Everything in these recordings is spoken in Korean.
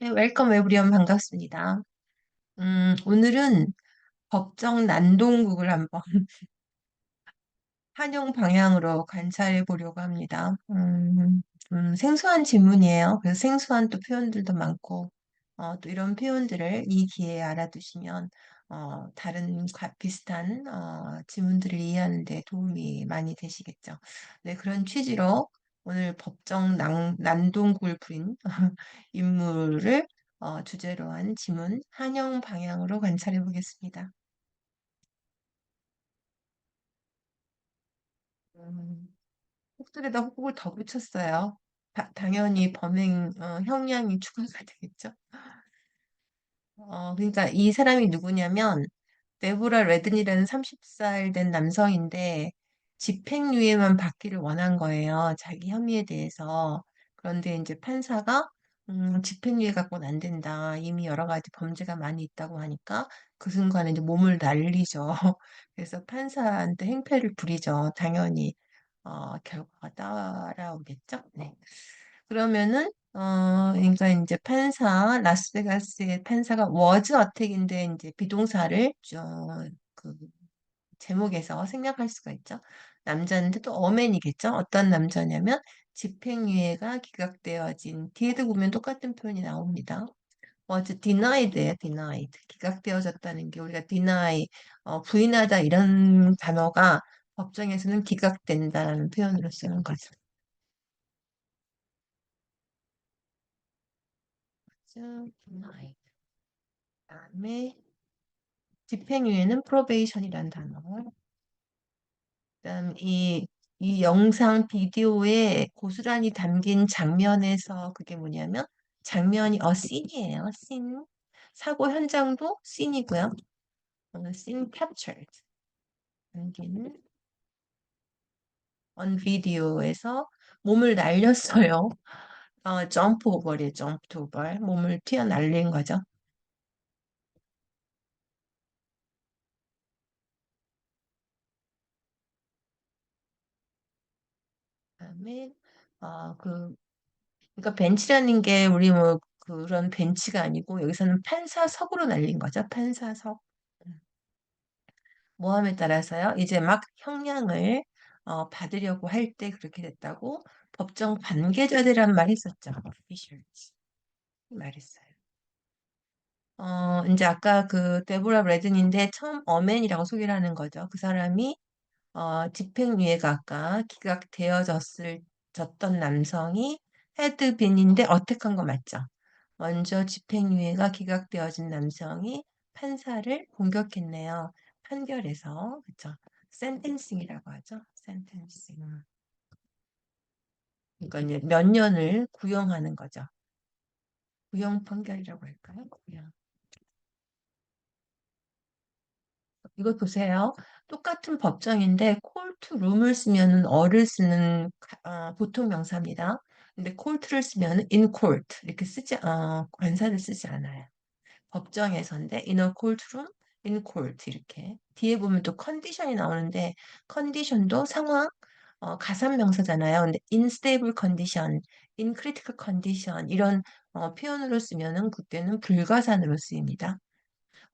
네, 웰컴 에브리온 반갑습니다. 오늘은 법정 난동극을 한번 한영 방향으로 관찰해 보려고 합니다. 좀 생소한 질문이에요. 그래서 생소한 또 표현들도 많고, 또 이런 표현들을 이 기회에 알아두시면, 다른 비슷한 질문들을 이해하는 데 도움이 많이 되시겠죠. 네, 그런 취지로 오늘 법정 난동극을 부린 인물을 주제로 한 지문 한영 방향으로 관찰해 보겠습니다. 음, 혹들에다 혹을 더 붙였어요. 당연히 형량이 추가가 되겠죠. 그러니까 이 사람이 누구냐면 데보라 레든이라는 30살 된 남성인데 집행유예만 받기를 원한 거예요. 자기 혐의에 대해서. 그런데 이제 판사가 집행유예 갖고는 안 된다. 이미 여러 가지 범죄가 많이 있다고 하니까 그 순간에 이제 몸을 날리죠. 그래서 판사한테 행패를 부리죠. 당연히 결과가 따라오겠죠. 네. 그러면은 그러니까 이제 라스베가스의 판사가 워즈 어택인데 이제 비동사를 그 제목에서 생략할 수가 있죠. 남자인데 또 어맨이겠죠. 어떤 남자냐면 집행유예가 기각되어진 뒤에도 보면 똑같은 표현이 나옵니다. was denied예요, denied. 기각되어졌다는 게 우리가 deny, 부인하다 이런 단어가 법정에서는 기각된다라는 표현으로 쓰는 거죠. denied. 그다음에 집행유예는 probation이라는 단어. 그다음 이 영상 비디오에 고스란히 담긴 장면에서 그게 뭐냐면 장면이 씬이에요. 씬. 사고 현장도 씬이고요. 씬 captured. 담긴 on video에서 몸을 날렸어요. 점프 오버래, 점프 오버. 몸을 튀어날린 거죠. 그다음에 그러니까 벤치라는 게 우리 뭐 그런 벤치가 아니고 여기서는 판사석으로 날린 거죠. 판사석. 음. 모함에 따라서요. 이제 막 형량을 받으려고 할 때 그렇게 됐다고 법정 관계자들이란 말이 있었죠. officials 말했어요. 이제 아까 그 데보라 브래든인데 처음 어맨이라고 소개를 하는 거죠. 그 사람이 집행유예가 아까 졌던 남성이 헤드빈인데 어택한 거 맞죠? 먼저 집행유예가 기각되어진 남성이 판사를 공격했네요. 판결에서 그쵸? 센텐싱이라고 하죠. 센텐싱. 그러니까 이제 몇 년을 구형하는 거죠. 구형 판결이라고 할까요? 구형. 이거 보세요. 똑같은 법정인데 콜트룸을 쓰면은 어를 쓰는 보통 명사입니다. 근데 콜트를 쓰면은 in court 이렇게 관사를 쓰지 않아요. 법정에서인데 in a courtroom, in court 이렇게 뒤에 보면 또 컨디션이 나오는데 컨디션도 상황 가산 명사잖아요. 근데 unstable condition, in critical condition 이런 표현으로 쓰면은 그때는 불가산으로 쓰입니다.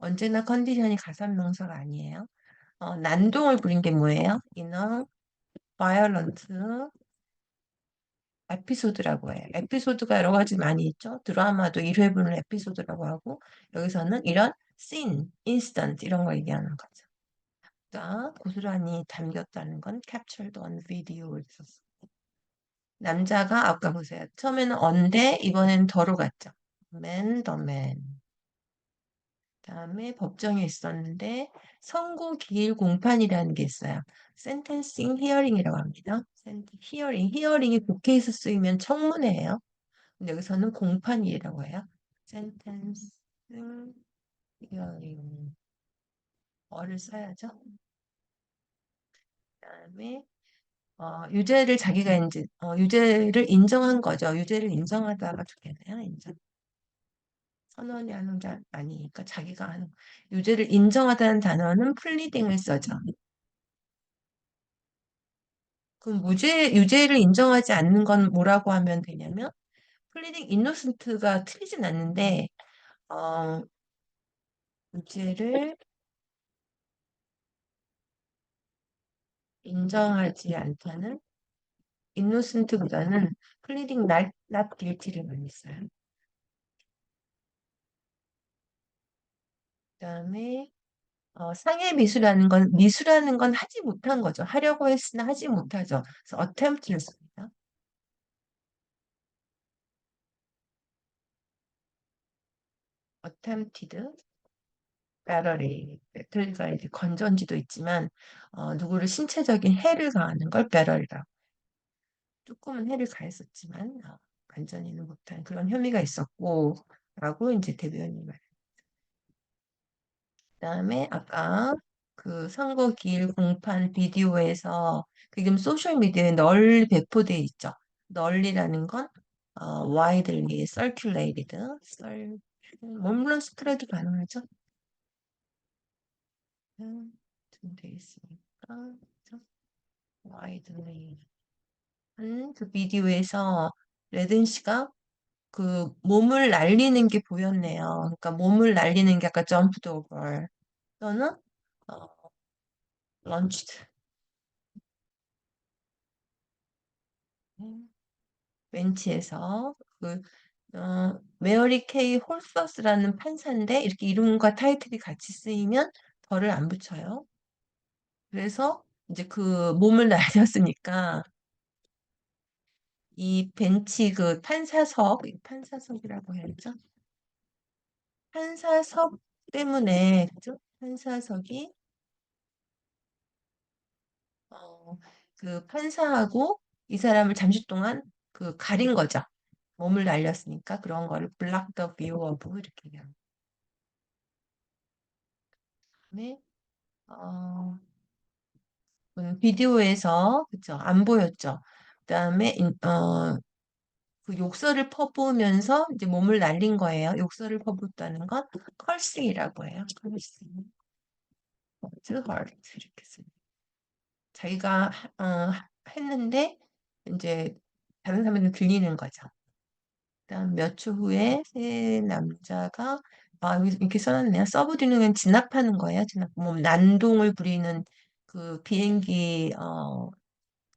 언제나 컨디션이 가산 명사가 아니에요. 난동을 부린 게 뭐예요? in a violent 에피소드라고 해요. 에피소드가 여러 가지 많이 있죠. 드라마도 1회분을 에피소드라고 하고 여기서는 이런 scene, incident 이런 거 얘기하는 거죠. 그러니까 고스란히 담겼다는 건 captured on video에 있었어. 남자가 아까 보세요. 처음에는 on데 이번엔 더로 갔죠. man, the man. 그다음에 법정에 있었는데 선고 기일 공판이라는 게 있어요. sentencing hearing이라고 합니다. 히어링이 국회에서 쓰이면 청문회예요. 근데 여기서는 공판이라고 해요. sentencing hearing 어를 써야죠. 그다음에 유죄를 인정한 거죠. 유죄를 인정하다가 좋겠네요. 인정. 선언이 하는 게 아니니까 자기가 하는 유죄를 인정하다는 단어는 플리딩을 써죠. 그럼 유죄를 인정하지 않는 건 뭐라고 하면 되냐면 플리딩 인노센트가 틀리진 않는데, 어, 무죄를 인정하지 않다는 인노센트보다는 플리딩 not guilty를 많이 써요. 그다음에 상해 미수라는 건 하지 못한 거죠. 하려고 했으나 하지 못하죠. 그래서 attempt를 씁니다. attempted battery. 배터리가 이제 건전지도 있지만 누구를 신체적인 해를 가하는 걸 battery라고. 조금은 해를 가했었지만 완전히는 못한 그런 혐의가 있었고 라고 이제 대변인이 말. 그다음에 아까 그 선거 기일 공판 비디오에서 그 지금 소셜 미디어에 널리 배포돼 있죠. 널리라는 건 widely circulated, 뭐 물론 스프레드 가능하죠. 좀 돼 있으니까 그죠? widely 한 그 비디오에서 레든 씨가 그 몸을 날리는 게 보였네요. 그러니까 몸을 날리는 게 아까 jumped over 또는 어, launched 벤치에서 그 메어리 케이 홀서스라는 판사인데 이렇게 이름과 타이틀이 같이 쓰이면 덜을 안 붙여요. 그래서 이제 그 몸을 날렸으니까 이 벤치 그 판사석이라고 해야죠. 판사석 때문에 그죠? 판사석이 어, 그 판사하고 이 사람을 잠시 동안 그 가린 거죠. 몸을 날렸으니까 그런 거를 block the view of 이렇게 얘기합니다. 그다음에 비디오에서 그죠? 안 보였죠. 그다음에 그 욕설을 퍼부으면서 이제 몸을 날린 거예요. 욕설을 퍼붓다는 건 컬싱이라고 해요. 컬싱. hurt 이렇게 씁니다. 자기가 했는데 이제 다른 사람한테 들리는 거죠. 그다음 몇 초 후에 세 남자가 여기 이렇게 써놨네요. 서브디는 진압하는 거예요. 진압. 뭐 난동을 부리는 그 비행기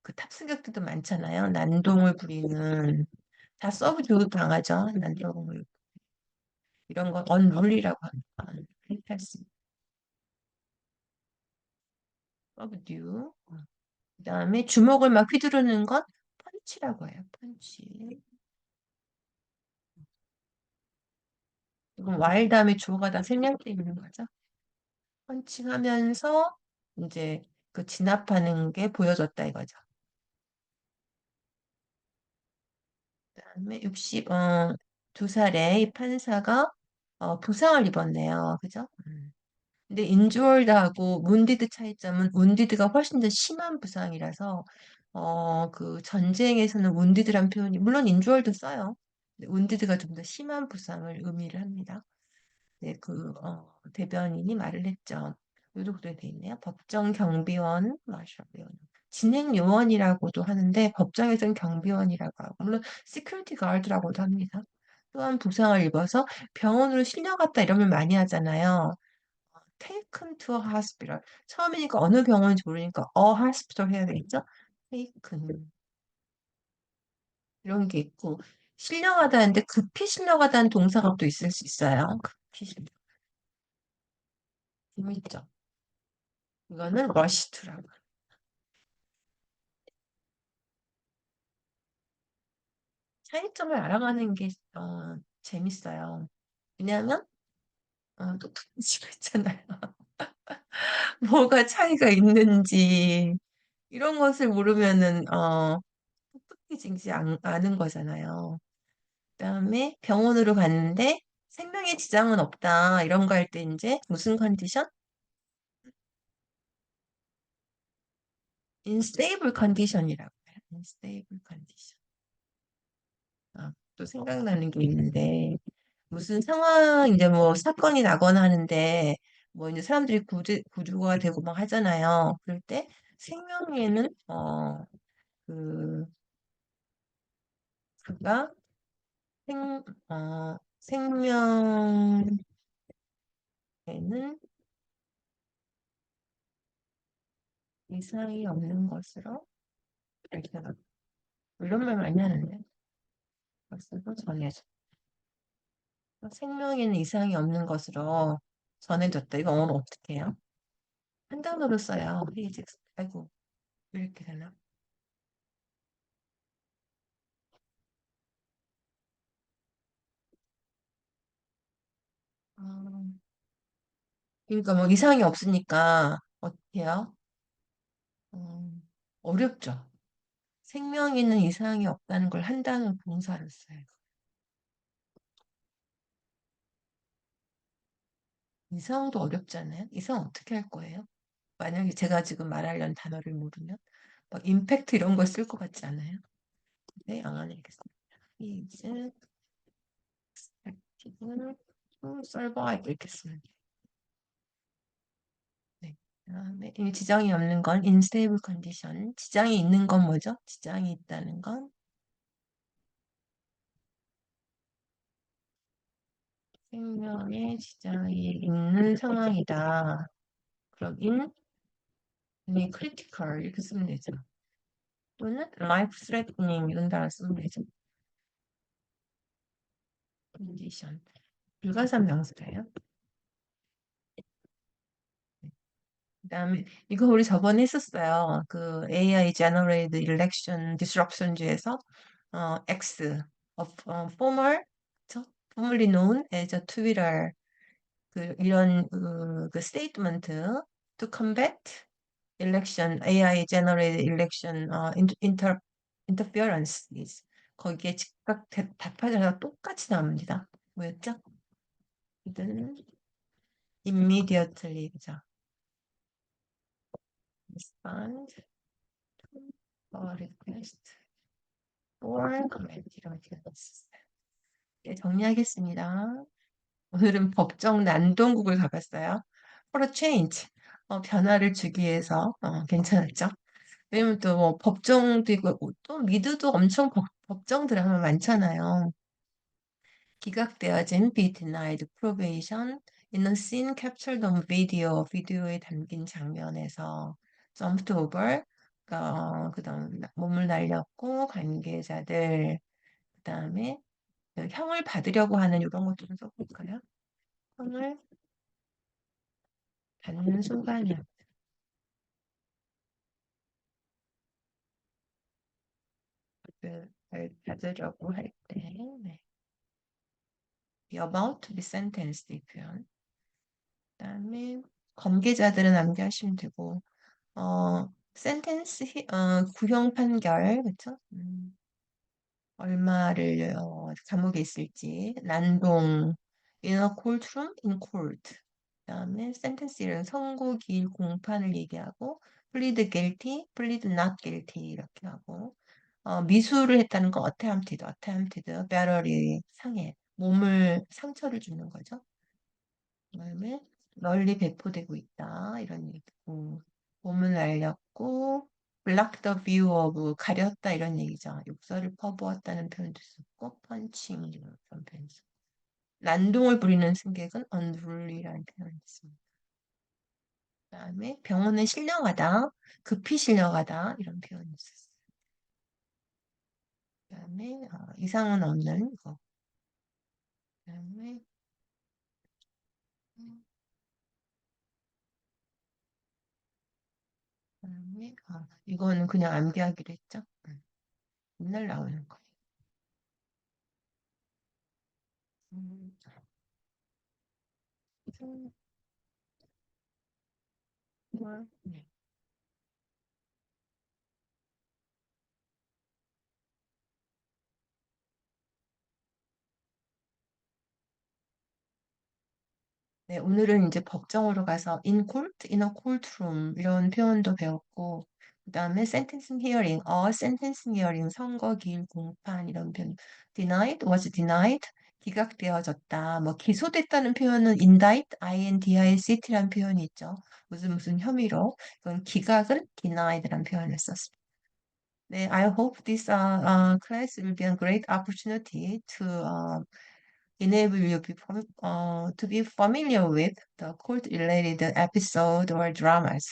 그 탑승객들도 많잖아요. 난동을 부리는 다 서브듀 당하죠. 난동을 이런 건 언룰이라고 합니다. 패스 서브듀. 그다음에 주먹을 막 휘두르는 건 펀치라고 해요. 펀치. 이건 와일 다음에 주어가 다 생략되어 있는 거죠. 펀칭하면서 이제 그 진압하는 게 보여졌다 이거죠. 그다음에 2살의 이 판사가 부상을 입었네요. 그죠? 근데 인주얼드하고 문디드 차이점은 문디드가 훨씬 더 심한 부상이라서 그 전쟁에서는 문디드란 표현이 물론 인주얼드 써요. 근데 문디드가 좀 더 심한 부상을 의미를 합니다. 네, 대변인이 말을 했죠. 여기도 그래 돼 있네요. 법정 경비원, 마셜 요원, 진행 요원이라고도 하는데 법정에서는 경비원이라고 하고 물론 시큐리티 가드라고도 합니다. 또한 부상을 입어서 병원으로 실려갔다 이러면 많이 하잖아요. taken to a hospital. 처음이니까 어느 병원인지 모르니까 hospital 해야 되겠죠? taken 이런 게 있고 실려가다는데 급히 실려가다는 동사가 또 있을 수 있어요. 급히 실려. 재밌죠? 이거는 rush to라고. 차이점을 알아가는 게 재밌어요. 왜냐하면 똑똑해지고 있잖아요. 뭐가 차이가 있는지 이런 것을 모르면은 똑똑해지지 않은 거잖아요. 그다음에 병원으로 갔는데 생명에 지장은 없다 이런 거 할 때 이제 무슨 컨디션? unstable condition이라고 해요. unstable condition. 또 생각나는 게 있는데 무슨 상황 이제 뭐 사건이 나거나 하는데 뭐 이제 사람들이 구조가 되고 막 하잖아요. 그럴 때 생명에는 그 그가 생명에는 이상이 없는 것으로, 이렇게 이런 말 많이 하는데, 것으로 전해져. 생명에는 이상이 없는 것으로 전해졌다. 이거 오늘 어떻게 해요? 한 단어로 써요. 페이직스. 아이고, 왜 이렇게 되나? 아, 그러니까 뭐 이상이 없으니까 어떻게 해요? 어렵죠. 생명에는 이상이 없다는 걸 한 단어 동사로 써요. 이상도 어렵잖아요. 이상 어떻게 할 거예요? 만약에 제가 지금 말하려는 단어를 모르면 막 임팩트 이런 걸 쓸 것 같지 않아요? 네, 안 하겠습니다. 이제 액티브 서바이브 이렇게 쓰면 돼요. 네. 그다음에 이 지장이 없는 건 unstable condition. 지장이 있는 건 뭐죠? 지장이 있다는 건 생명에 지장이 있는 상황이다. 그럼 in critical 이렇게 쓰면 되죠. 또는 life threatening 이런 단어 쓰면 되죠. condition. 불가산 명사예요. 그다음에 이거 우리 저번에 했었어요. 그 AI generated election disruption즈에서 X former 그쵸? formerly known as a Twitter 그 이런 그 statement to combat election AI generated election interference is 거기에 즉각 답하자가 똑같이 나옵니다. 뭐였죠? 이들은 immediately 그죠? respond to a request for comment 이렇게 됐었어요. 네, 정리하겠습니다. 오늘은 법정 난동국을 가봤어요. For a change. 변화를 주기 위해서 괜찮았죠? 왜냐면 또 뭐 법정도 있고 또 미드도 엄청 법정 드라마 많잖아요. 기각되어진 be denied probation in a scene captured on video, 비디오에 담긴 장면에서 jumped over, 그다음 몸을 날렸고 관계자들, 그다음에 형을 받으려고 하는 이런 것도 좀 써볼까요? 형을 받는 순간이야. 받으려고 할 때, 네. be about to be sentenced 이 표현. 그다음에 관계자들은 암기하시면 되고, 센텐스, 구형 판결, 그쵸? 얼마를 감옥에 있을지, 난동, in a courtroom, in court. 그다음에 sentence는 선고 기일 공판을 얘기하고, plead guilty, plead not guilty 이렇게 하고, 미수를 했다는 건 attempted, attempted, battery, 상해, 몸을 상처를 주는 거죠. 그다음에 널리 배포되고 있다 이런 얘기고 몸을 날렸고 block the view of 가렸다 이런 얘기죠. 욕설을 퍼부었다는 표현도 있었고 punching 이런 표현도 있었고 난동을 부리는 승객은 unruly라는 표현이 있습니다. 그다음에 병원에 실려가다 급히 실려가다 이런 표현이 있었어요. 그다음에 이상은 없는 거. 그다음에 이거는 그냥 암기하기로 했죠. 맨날 나오는 거. 음, 네. 네, 오늘은 이제 법정으로 가서 in court, in a courtroom 이런 표현도 배웠고, 그다음에 sentencing hearing, sentencing hearing, 선거 기일 공판 이런 표현, denied, was denied, 기각되어졌다. 뭐 기소됐다는 표현은 indict, indict라는 표현이 있죠. 무슨 혐의로. 그건 기각은 denied라는 표현을 썼습니다. 네, I hope this class will be a great opportunity to enable you to be familiar with the cult-related episode or dramas.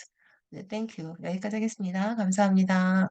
네, thank you. 여기까지 하겠습니다. 감사합니다.